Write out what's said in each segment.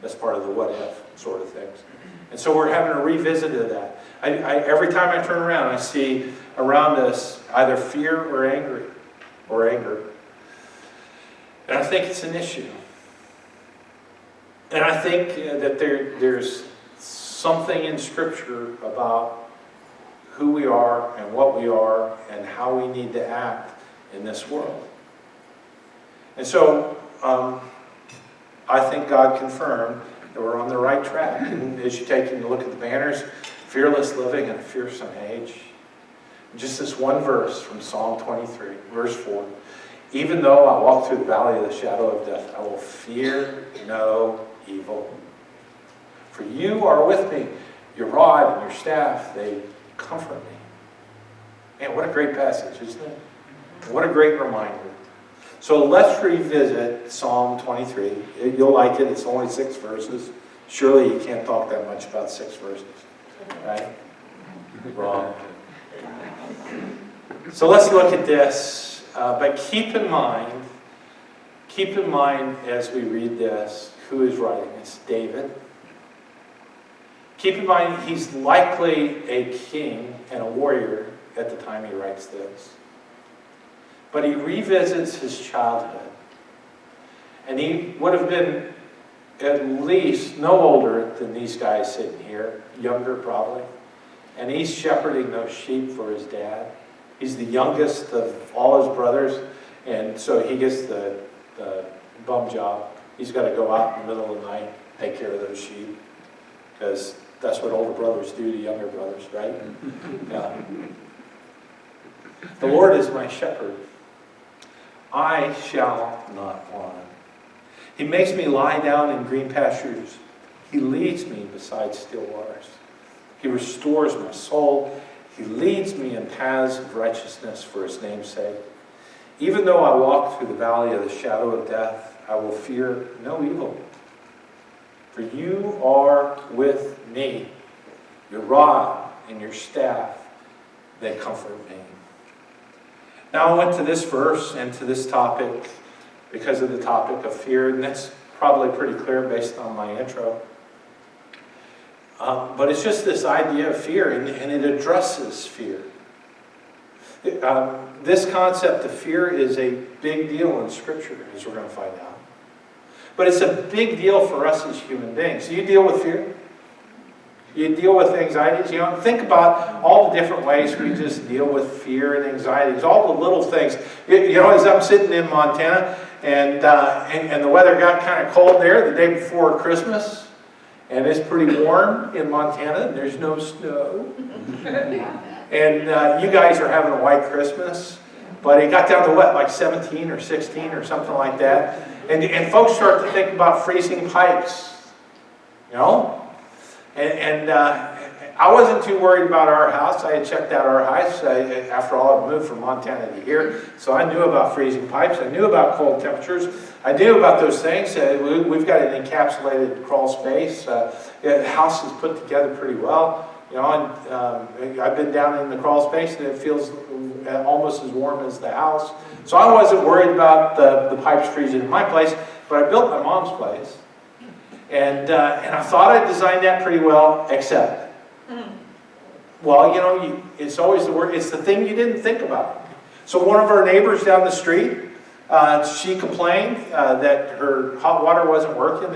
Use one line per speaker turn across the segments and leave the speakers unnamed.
That's part of the what if sort of things. And so we're having a revisit of that. Every time I turn around, I see around us either fear or anger. And I think it's an issue. And I think that there's something in Scripture about who we are and what we are and how we need to act in this world. And so I think God confirmed that we're on the right track. And as you take a look at the banners, fearless living in a fearsome age. Just this one verse from Psalm 23, verse 4. Even though I walk through the valley of the shadow of death, I will fear no evil. For you are with me. Your rod and your staff, they comfort me. Man, what a great passage, isn't it? What a great reminder. So let's revisit Psalm 23. You'll like it. It's only 6 verses. Surely you can't talk that much about 6 verses. Right? Wrong. So let's look at this. But keep in mind as we read this, who is writing this? David. Keep in mind, he's likely a king and a warrior at the time he writes this. But he revisits his childhood. And he would have been at least no older than these guys sitting here, younger probably. And he's shepherding those sheep for his dad. He's the youngest of all his brothers, and so he gets the bum job. He's got to go out in the middle of the night, take care of those sheep, because that's what older brothers do to younger brothers, right? Yeah. The Lord is my shepherd. I shall not want. He makes me lie down in green pastures. He leads me beside still waters. He restores my soul. He leads me in paths of righteousness for his name's sake. Even though I walk through the valley of the shadow of death, I will fear no evil. For you are with me. Your rod and your staff, they comfort me. Now I went to this verse and to this topic because of the topic of fear, and that's probably pretty clear based on my intro. But it's just this idea of fear, and it addresses fear. This concept of fear is a big deal in Scripture, as we're going to find out. But it's a big deal for us as human beings. Do you deal with fear? You deal with anxieties. You know, think about all the different ways we just deal with fear and anxieties, all the little things. You know, as I'm sitting in Montana, and the weather got kind of cold there the day before Christmas, and it's pretty warm in Montana, and there's no snow. And you guys are having a white Christmas, but it got down to what, like 17 or 16 or something like that. And folks start to think about freezing pipes, you know? And I wasn't too worried about our house. I had checked out our house. After all, I moved from Montana to here, so I knew about freezing pipes. I knew about cold temperatures. I knew about those things. We've got an encapsulated crawl space. The house is put together pretty well. You know, and I've been down in the crawl space, and it feels almost as warm as the house. So I wasn't worried about the pipes freezing in my place, but I built my mom's place. And I thought I designed that pretty well, except, well, you know, it's always the word, it's the thing you didn't think about. So one of our neighbors down the street, she complained that her hot water wasn't working,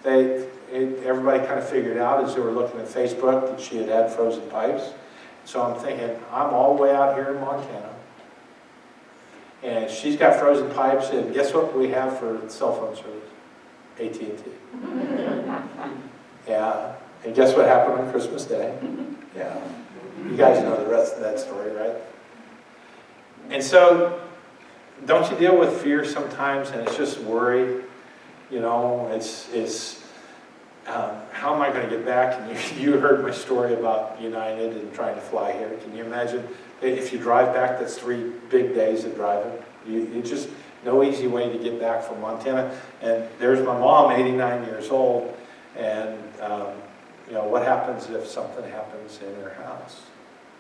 and everybody kind of figured out as they were looking at Facebook that she had frozen pipes. So I'm thinking, I'm all the way out here in Montana, and she's got frozen pipes, and guess what we have for cell phone service? AT&T. Yeah. And guess what happened on Christmas Day? Yeah. You guys know the rest of that story, right? And so, don't you deal with fear sometimes, and it's just worry? You know, it's how am I going to get back? And you heard my story about United and trying to fly here. Can you imagine if you drive back? That's 3 big days of driving. You just no easy way to get back from Montana. And there's my mom, 89 years old, and you know, what happens if something happens in her house?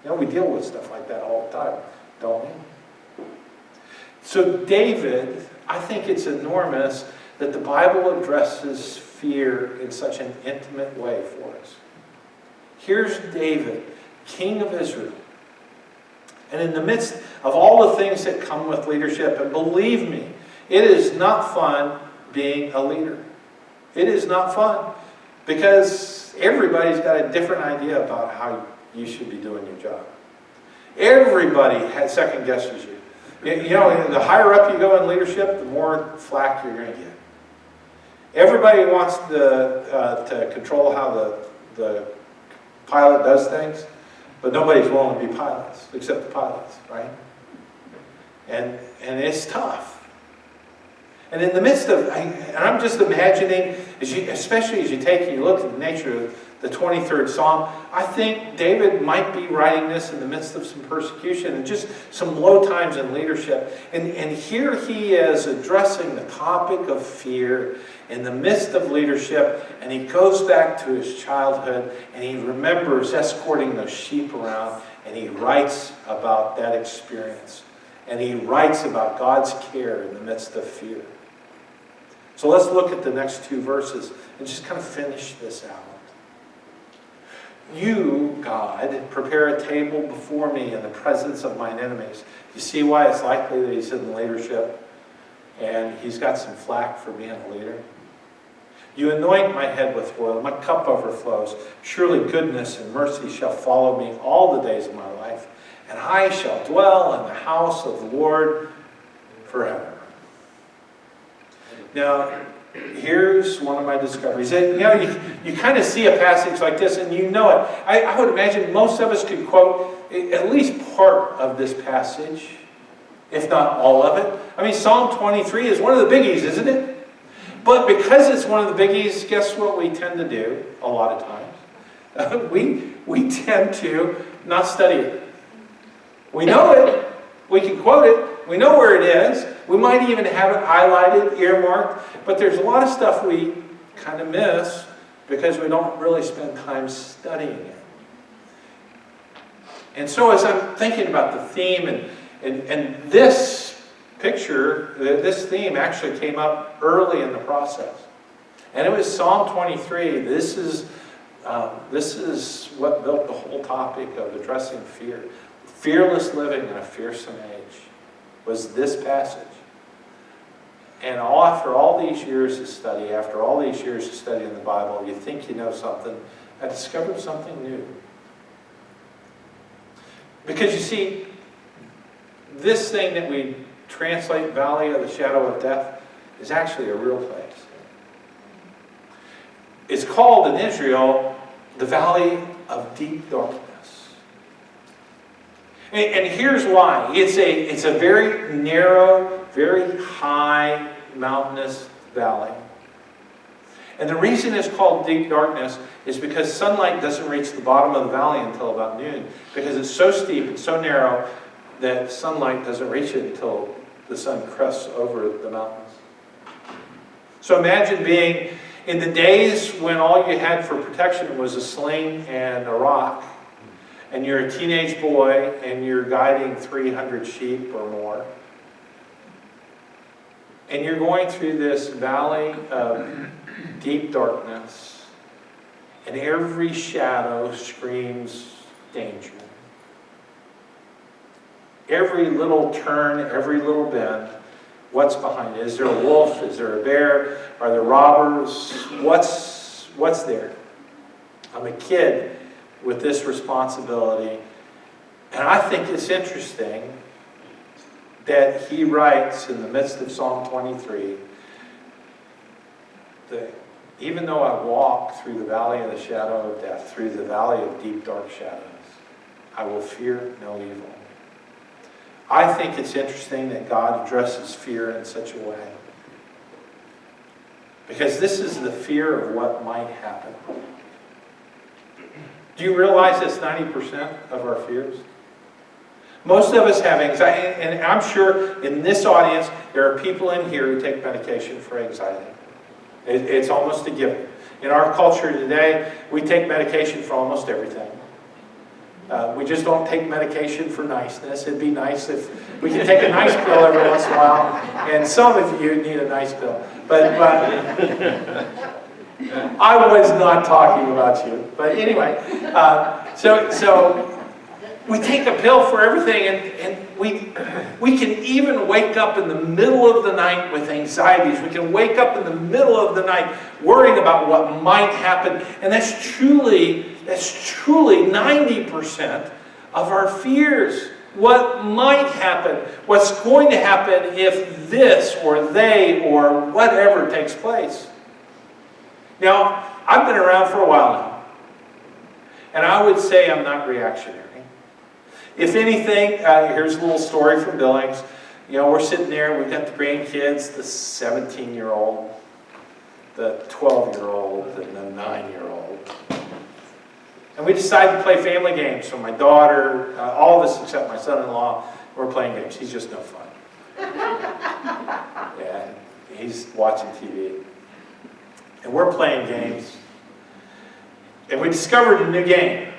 You know, we deal with stuff like that all the time, don't we? So David, I think it's enormous that the Bible addresses fear in such an intimate way for us. Here's David, king of Israel. And in the midst of all the things that come with leadership, and believe me, it is not fun being a leader. It is not fun because everybody's got a different idea about how you should be doing your job. Everybody has second guesses you. You know, the higher up you go in leadership, the more flack you're going to get. Everybody wants to control how the pilot does things, but nobody's willing to be pilots except the pilots, right? And it's tough. And in the midst of, and I'm just imagining, especially as you take and you look at the nature of the 23rd Psalm, I think David might be writing this in the midst of some persecution and just some low times in leadership. And here he is addressing the topic of fear in the midst of leadership, and he goes back to his childhood, and he remembers escorting those sheep around, and he writes about that experience. And he writes about God's care in the midst of fear. So let's look at the next two verses and just kind of finish this out. You, God, prepare a table before me in the presence of mine enemies. You see why it's likely that he's in leadership and he's got some flack for being a leader? You anoint my head with oil, my cup overflows. Surely goodness and mercy shall follow me all the days of my life, and I shall dwell in the house of the Lord forever. Now, here's one of my discoveries. You kind of see a passage like this and you know it. I would imagine most of us could quote at least part of this passage, if not all of it. I mean, Psalm 23 is one of the biggies, isn't it? But because it's one of the biggies, guess what we tend to do a lot of times? We tend to not study it. We know it. We can quote it. We know where it is. We might even have it highlighted, earmarked. But there's a lot of stuff we kind of miss because we don't really spend time studying it. And so as I'm thinking about the theme, and this picture, this theme actually came up early in the process. And it was Psalm 23. This is what built the whole topic of addressing fear. Fearless living in a fearsome age was this passage. And after all these years of study, after all these years of studying the Bible, you think you know something. I discovered something new. Because you see, this thing that we translate Valley of the Shadow of Death is actually a real place. It's called in Israel the Valley of Deep Darkness. And here's why. It's a very narrow, very high, mountainous valley. And the reason it's called deep darkness is because sunlight doesn't reach the bottom of the valley until about noon. Because it's so steep and so narrow that sunlight doesn't reach it until the sun crests over the mountains. So imagine being in the days when all you had for protection was a sling and a rock, and you're a teenage boy and you're guiding 300 sheep or more. And you're going through this valley of deep darkness, and every shadow screams danger. Every little turn, every little bend, what's behind it? Is there a wolf? Is there a bear? Are there robbers? What's there? I'm a kid with this responsibility, and I think it's interesting that he writes in the midst of Psalm 23 that even though I walk through the valley of the shadow of death, through the valley of deep dark shadows, I will fear no evil. I think it's interesting that God addresses fear in such a way, because this is the fear of what might happen. Do you realize that's 90% of our fears? Most of us have anxiety, and I'm sure in this audience there are people in here who take medication for anxiety. It's almost a given. In our culture today, we take medication for almost everything. We just don't take medication for niceness. It'd be nice if we could take a nice pill every once in a while, and some of you need a nice pill. But I was not talking about you. But anyway, so we take a pill for everything, and we can even wake up in the middle of the night with anxieties. We can wake up in the middle of the night worrying about what might happen, and that's truly 90% of our fears. What might happen? What's going to happen if this or they or whatever takes place? Now, I've been around for a while now, and I would say I'm not reactionary. If anything, here's a little story from Billings. You know, we're sitting there, we've got the grandkids, the 17-year-old, the 12-year-old, and the 9-year-old. And we decided to play family games. So my daughter, all of us except my son-in-law, we're playing games. He's just no fun. Yeah, he's watching TV. And we're playing games. And we discovered a new game.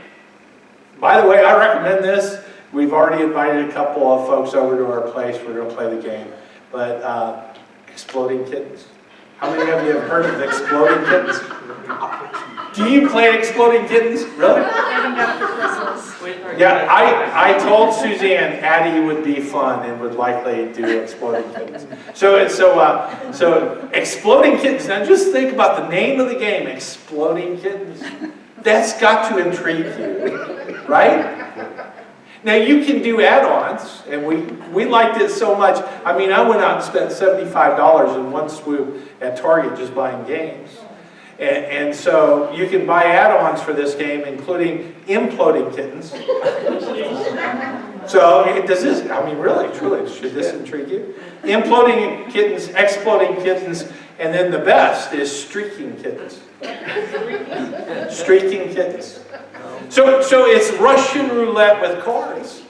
By the way, I recommend this. We've already invited a couple of folks over to our place. We're going to play the game. But Exploding Kittens. How many of you have heard of Exploding Kittens? Do you play Exploding Kittens? Really? Yeah, I told Suzanne Addie would be fun and would likely do Exploding Kittens. So Exploding Kittens. Now just think about the name of the game, Exploding Kittens. That's got to intrigue you, right? Now you can do add-ons, and we liked it so much. I mean, I went out and spent $75 in one swoop at Target just buying games. And so you can buy add-ons for this game, including Imploding Kittens. So does this, I mean, really, truly, should this intrigue you? Imploding Kittens, Exploding Kittens, and then the best is Streaking Kittens. Streaking Kittens. So it's Russian roulette with cards.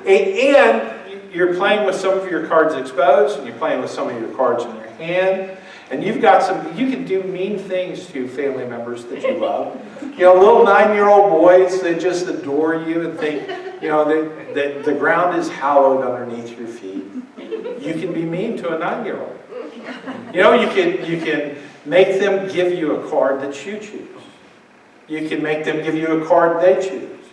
And you're playing with some of your cards exposed, and you're playing with some of your cards in your hand. And you've got you can do mean things to family members that you love. You know, little 9-year-old boys that just adore you and think, you know, that the ground is hallowed underneath your feet. You can be mean to a 9-year-old. You know, you can make them give you a card that you choose. You can make them give you a card they choose.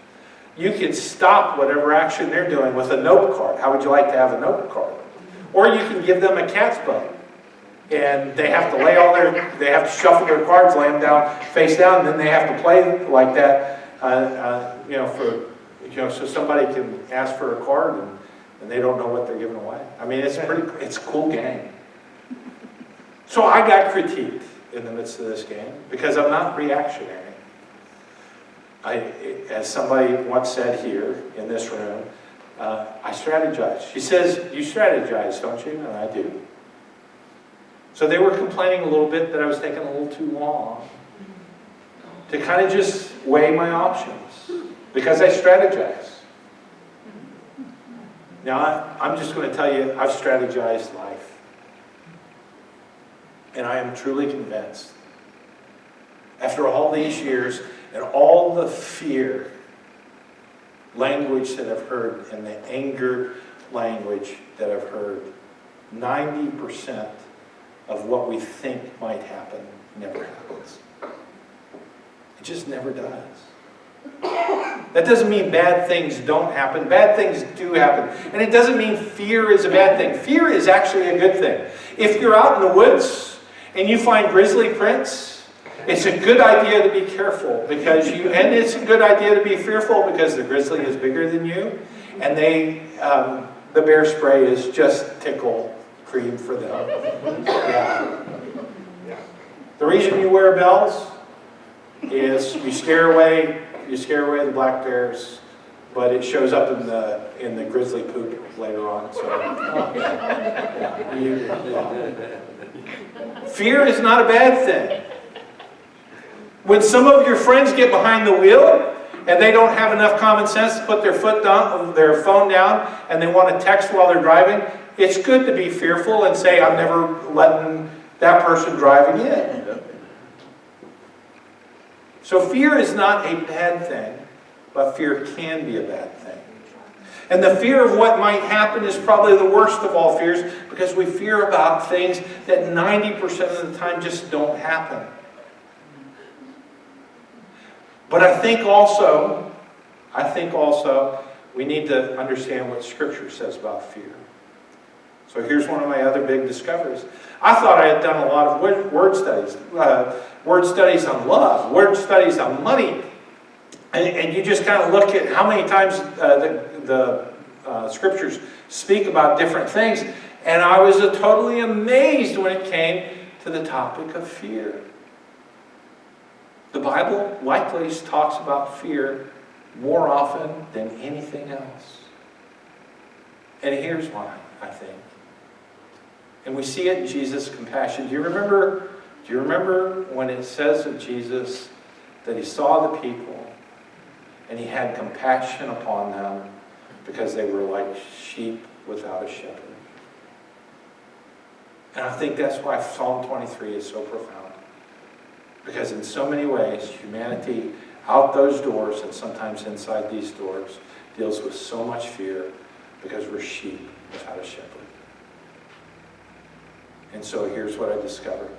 You can stop whatever action they're doing with a note card. How would you like to have a note card? Or you can give them a cat's bone. And they have to they have to shuffle their cards, lay them down, face down, and then they have to play like that, so somebody can ask for a card and they don't know what they're giving away. I mean, it's a cool game. So I got critiqued in the midst of this game because I'm not reactionary. As somebody once said here in this room, I strategize. She says, "You strategize, don't you?" And I do. So they were complaining a little bit that I was taking a little too long to kind of just weigh my options because I strategize. Now, I'm just going to tell you, I've strategized life. And I am truly convinced, after all these years and all the fear language that I've heard and the anger language that I've heard, 90% of what we think might happen never happens. It just never does. That doesn't mean bad things don't happen. Bad things do happen. And it doesn't mean fear is a bad thing. Fear is actually a good thing. If you're out in the woods and you find grizzly prints, it's a good idea to be careful and it's a good idea to be fearful because the grizzly is bigger than you and the bear spray is just tickle cream for them. Yeah. The reason you wear bells is you scare away the black bears, but it shows up in the grizzly poop later on. So, fear is not a bad thing. When some of your friends get behind the wheel and they don't have enough common sense to put their phone down, and they want to text while they're driving, it's good to be fearful and say, I'm never letting that person drive again. So fear is not a bad thing, but fear can be a bad thing. And the fear of what might happen is probably the worst of all fears, because we fear about things that 90% of the time just don't happen. But I think also we need to understand what Scripture says about fear. So here's one of my other big discoveries. I thought I had done a lot of word studies on love, word studies on money. And you just kind of look at how many times the Scriptures speak about different things. And I was totally amazed when it came to the topic of fear. The Bible likely talks about fear more often than anything else. And here's why, I think. And we see it in Jesus' compassion. Do you remember when it says of Jesus that he saw the people and he had compassion upon them because they were like sheep without a shepherd? And I think that's why Psalm 23 is so profound. Because in so many ways, humanity out those doors and sometimes inside these doors deals with so much fear because we're sheep without a shepherd. And so here's what I discovered.